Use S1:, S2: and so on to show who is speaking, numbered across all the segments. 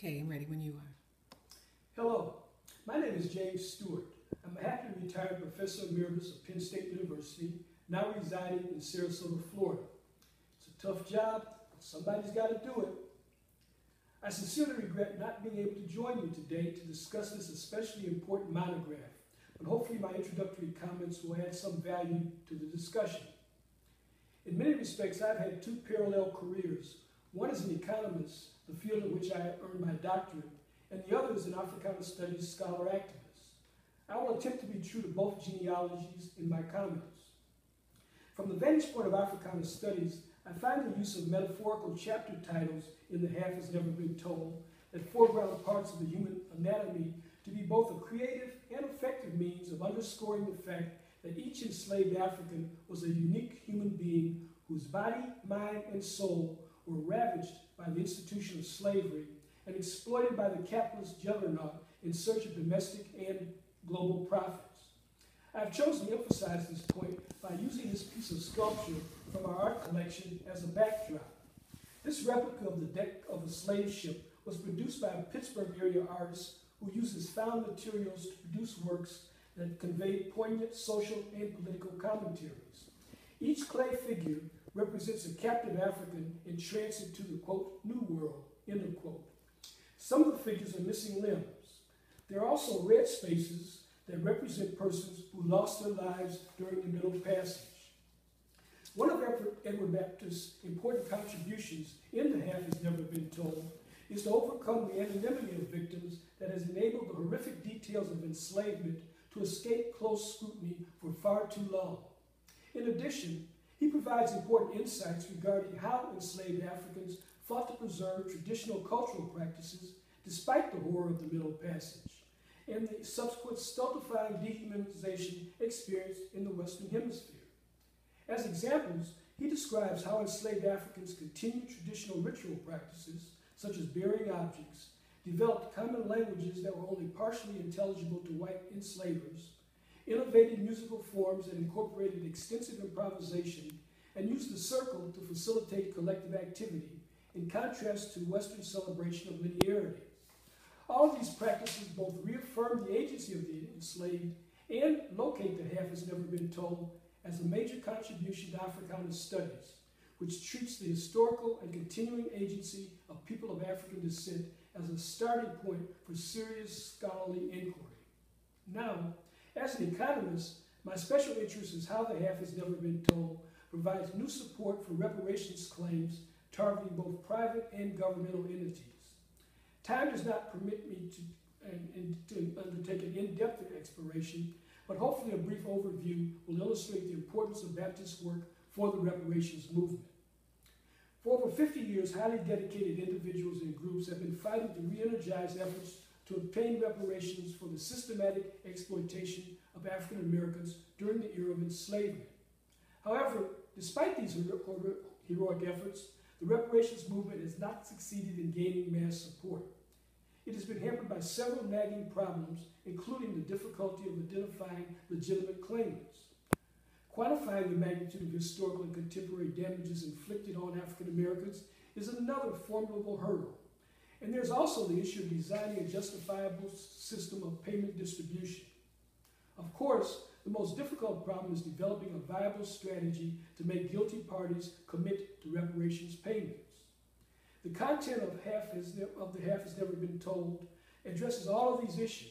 S1: Okay, I'm ready when you are.
S2: Hello, my name is James Stewart. I'm a happily retired Professor Emeritus of Penn State University, now residing in Sarasota, Florida. It's a tough job, but somebody's got to do it. I sincerely regret not being able to join you today to discuss this especially important monograph, but hopefully my introductory comments will add some value to the discussion. In many respects, I've had two parallel careers. One as an economist, the field in which I earned my doctorate, and the other as an Africana Studies scholar activist. I will attempt to be true to both genealogies in my comments. From the vantage point of Africana Studies, I find the use of metaphorical chapter titles in The Half Has Never Been Told that foreground parts of the human anatomy to be both a creative and effective means of underscoring the fact that each enslaved African was a unique human being whose body, mind, and soul were ravaged by the institution of slavery and exploited by the capitalist juggernaut in search of domestic and global profits. I have chosen to emphasize this point by using this piece of sculpture from our art collection as a backdrop. This replica of the deck of a slave ship was produced by a Pittsburgh area artist who uses found materials to produce works that conveyed poignant social and political commentaries. Each clay figure represents a captive African in transit to the, quote, New World, end of quote. Some of the figures are missing limbs. There are also red spaces that represent persons who lost their lives during the Middle Passage. One of Edward Baptist's important contributions in The Half Has Never Been Told is to overcome the anonymity of victims that has enabled the horrific details of enslavement to escape close scrutiny for far too long. In addition, he provides important insights regarding how enslaved Africans fought to preserve traditional cultural practices despite the horror of the Middle Passage and the subsequent stultifying dehumanization experienced in the Western Hemisphere. As examples, he describes how enslaved Africans continued traditional ritual practices, such as burying objects, developed common languages that were only partially intelligible to white enslavers, innovated musical forms that incorporated extensive improvisation, and used the circle to facilitate collective activity, in contrast to Western celebration of linearity. All of these practices both reaffirm the agency of the enslaved and locate The Half Has Never Been Told as a major contribution to Africana Studies, which treats the historical and continuing agency of people of African descent as a starting point for serious scholarly inquiry. Now, as an economist, my special interest is how The Half Has Never Been Told provides new support for reparations claims targeting both private and governmental entities. Time does not permit me to undertake an in-depth exploration, but hopefully a brief overview will illustrate the importance of Baptist work for the reparations movement. For over 50 years, highly dedicated individuals and groups have been fighting to re-energize efforts to obtain reparations for the systematic exploitation of African Americans during the era of enslavement. However, despite these heroic efforts, the reparations movement has not succeeded in gaining mass support. It has been hampered by several nagging problems, including the difficulty of identifying legitimate claimants. Quantifying the magnitude of historical and contemporary damages inflicted on African Americans is another formidable hurdle. And there's also the issue of designing a justifiable system of payment distribution. Of course, the most difficult problem is developing a viable strategy to make guilty parties commit to reparations payments. The content of The Half Has Never Been Told addresses all of these issues.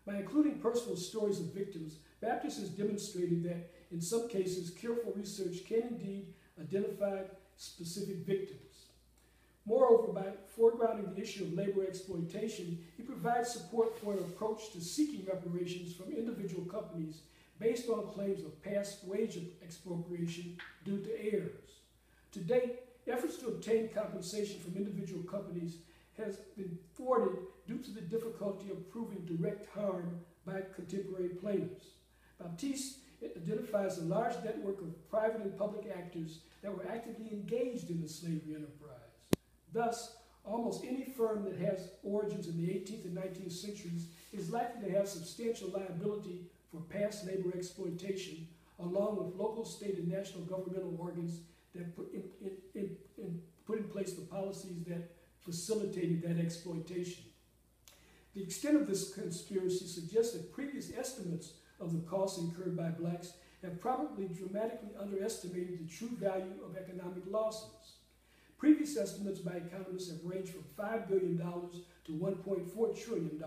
S2: By including personal stories of victims, Baptist has demonstrated that in some cases, careful research can indeed identify specific victims. Moreover, by foregrounding the issue of labor exploitation, he provides support for an approach to seeking reparations from individual companies based on claims of past wage expropriation due to errors. To date, efforts to obtain compensation from individual companies has been thwarted due to the difficulty of proving direct harm by contemporary plaintiffs. Baptiste identifies a large network of private and public actors that were actively engaged in the slavery enterprise. Thus, almost any firm that has origins in the 18th and 19th centuries is likely to have substantial liability for past labor exploitation, along with local, state, and national governmental organs that put in place the policies that facilitating that exploitation. The extent of this conspiracy suggests that previous estimates of the costs incurred by blacks have probably dramatically underestimated the true value of economic losses. Previous estimates by economists have ranged from $5 billion to $1.4 trillion.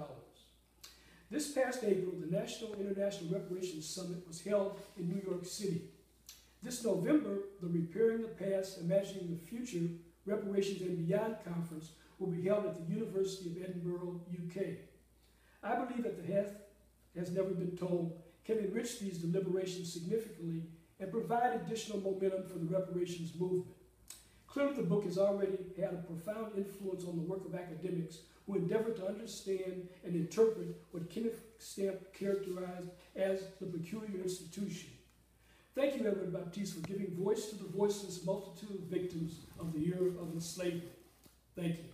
S2: This past April, the National International Reparations Summit was held in New York City. This November, the Repairing the Past, Imagining the Future Reparations and Beyond Conference will be held at the University of Edinburgh, UK. I believe that the half has never been told can enrich these deliberations significantly and provide additional momentum for the reparations movement. Clearly, the book has already had a profound influence on the work of academics who endeavor to understand and interpret what Kenneth Stamp characterized as the peculiar institution. Thank you, Edward Baptiste, for giving voice to the voiceless multitude of victims of the era of enslavement. Thank you.